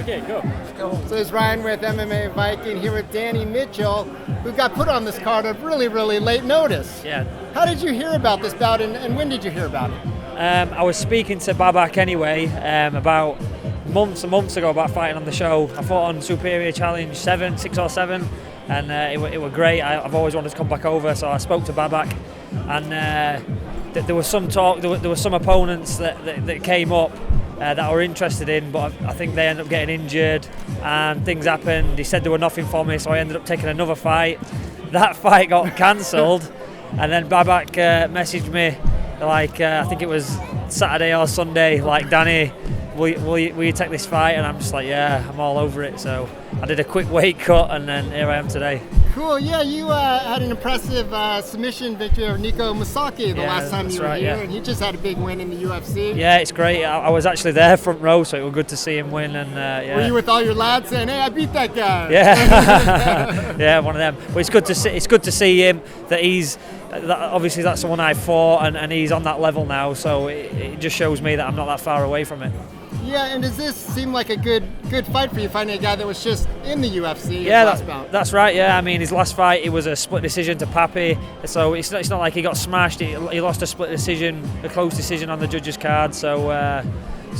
Okay, go. So it's Ryan with MMA Viking here with Danny Mitchell, who got put on this card at really, really late notice. Yeah. How did you hear about this bout, and when did you hear about it? I was speaking to Babak anyway about months and months ago about fighting on the show. I fought on Superior Challenge 6 or 7, and it were great. I've always wanted to come back over, so I spoke to Babak, and there was some talk. There were some opponents that came up that were interested in, but I think they ended up getting injured and things happened. He said there were nothing for me, so I ended up taking another fight. That fight got cancelled, and then Babak messaged me like I think it was Saturday or Sunday, like, Danny, will you take this fight? And I'm just like, yeah, I'm all over it. So I did a quick weight cut, and then here I am today. Cool. Yeah, you had an impressive submission victory over Nico Masaki the last time you were here, and he just had a big win in the UFC. Yeah, it's great. I was actually there front row, so it was good to see him win. And yeah. Were you with all your lads saying, "Hey, I beat that guy"? Yeah, yeah, one of them. But it's good to see. It's good to see him that he's. Obviously, that's the one I fought, and he's on that level now. So it just shows me that I'm not that far away from it. Yeah, and does this seem like a good fight for you, fighting a guy that was just in the UFC? Yeah, that's right. Yeah, I mean, his last fight, it was a split decision to Papi, so it's not like he got smashed. He lost a split decision, a close decision on the judges' card. So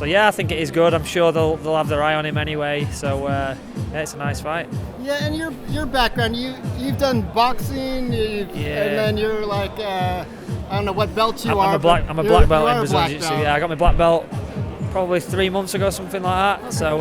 yeah, I think it is good. I'm sure they'll have their eye on him anyway. So yeah, it's a nice fight. Yeah, and your background, you've done boxing, and then you're like I don't know what belt you are. I'm a black belt in Brazilian Jiu-Jitsu. Yeah, I got my black belt probably 3 months ago, something like that. So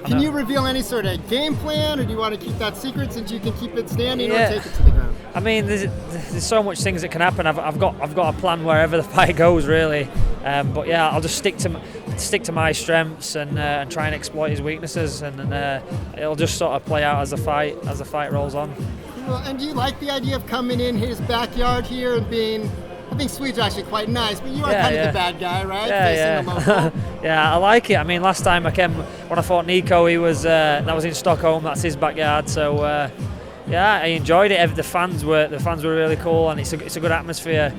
Can you reveal any sort of game plan, or do you want to keep that secret since you can keep it standing or take it to the ground? I mean, there's so much things that can happen. I've got a plan wherever the fight goes, really. But yeah, I'll just stick to my strengths and try and exploit his weaknesses, and it'll just sort of play out as the fight rolls on. Well, and do you like the idea of coming in his backyard here and being? I think Swedes are actually quite nice, but you are kind of the bad guy, right? Yeah, Facing the local. Yeah, I like it. I mean, last time I came, when I fought Nico, that was in Stockholm. That's his backyard. So yeah, I enjoyed it. The fans were really cool, and it's a good atmosphere.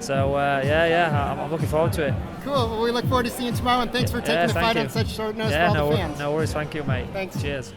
So I'm looking forward to it. Cool. Well, we look forward to seeing you tomorrow, and thanks for taking the fight on such short notice for all the fans. No worries. Thank you, mate. Thanks. Cheers.